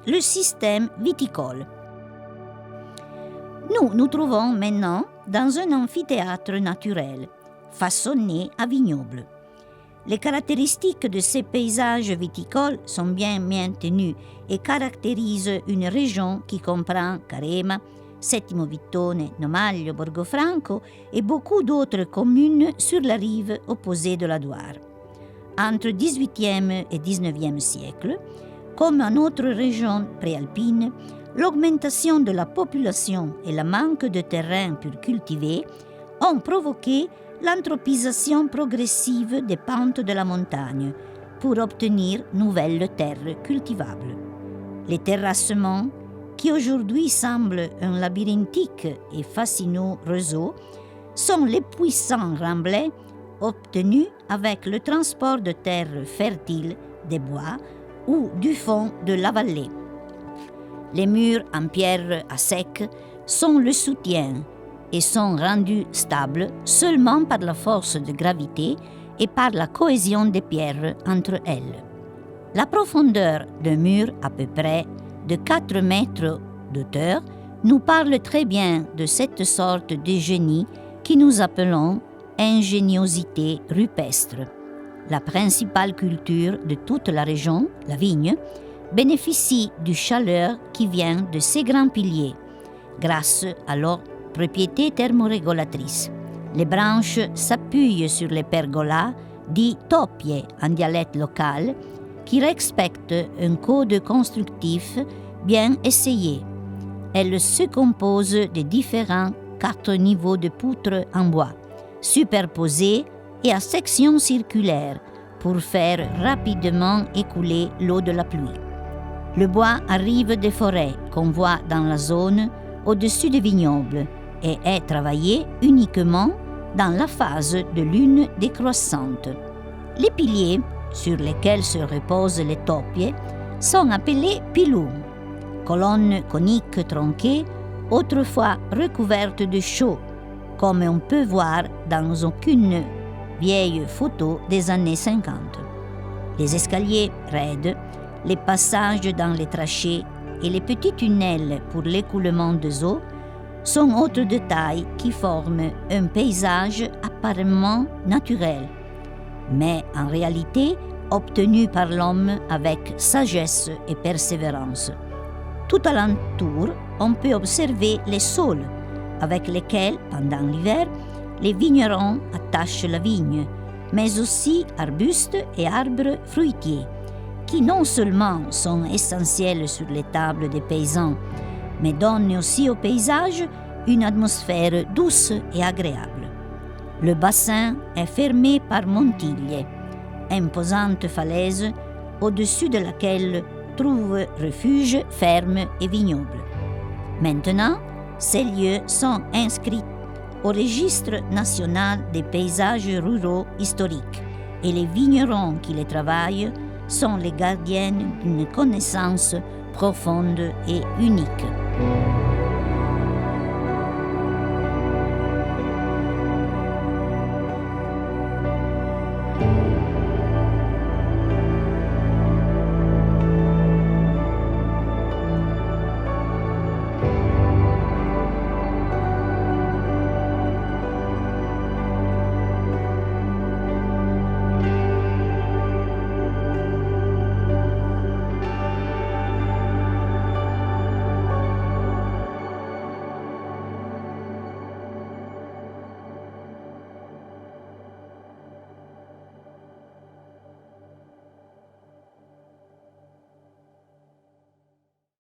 le système viticole. Nous nous trouvons maintenant dans un amphithéâtre naturel, façonné à vignobles. Les caractéristiques de ces paysages viticoles sont bien maintenues et caractérisent une région qui comprend Carema, Settimo Vittone, Nomaglio, Borgofranco et beaucoup d'autres communes sur la rive opposée de la Loire. Entre XVIIIe et XIXe siècle, comme en autres régions préalpines, l'augmentation de la population et le manque de terrain pour cultiver ont provoqué l'anthropisation progressive des pentes de la montagne pour obtenir nouvelles terres cultivables. Les terrassements, qui aujourd'hui semblent un labyrinthique et fascinant réseau, sont les puissants remblais obtenus avec le transport de terres fertiles, des bois ou du fond de la vallée. Les murs en pierre à sec sont le soutien et sont rendus stables seulement par la force de gravité et par la cohésion des pierres entre elles. La profondeur d'un mur à peu près de 4 mètres d'auteur nous parle très bien de cette sorte de génie que nous appelons ingéniosité rupestre. La principale culture de toute la région, la vigne, bénéficie du chaleur qui vient de ces grands piliers, grâce à leur propriété thermorégulatrice. Les branches s'appuient sur les pergolas, dits toppie en dialecte local, qui respectent un code constructif bien essayé. Elles se composent de différents 4 niveaux de poutres en bois, superposés et à section circulaire pour faire rapidement écouler l'eau de la pluie. Le bois arrive des forêts qu'on voit dans la zone au-dessus des vignobles et est travaillé uniquement dans la phase de lune décroissante. Les piliers sur lesquels se reposent les toppies sont appelés pilum, colonnes coniques tronquées, autrefois recouvertes de chaux, comme on peut voir dans aucune vieille photo des années 50. Les escaliers raides, les passages dans les trachées et les petits tunnels pour l'écoulement des eaux sont autres détails qui forment un paysage apparemment naturel, mais en réalité obtenu par l'homme avec sagesse et persévérance. Tout alentour, on peut observer les saules avec lesquels, pendant l'hiver, les vignerons attachent la vigne, mais aussi arbustes et arbres fruitiers, qui non seulement sont essentiels sur les tables des paysans, mais donnent aussi au paysage une atmosphère douce et agréable. Le bassin est fermé par Montiglie, imposante falaise au-dessus de laquelle trouvent refuge fermes et vignobles. Maintenant, ces lieux sont inscrits au registre national des paysages ruraux historiques et les vignerons qui les travaillent sont les gardiennes d'une connaissance profonde et unique.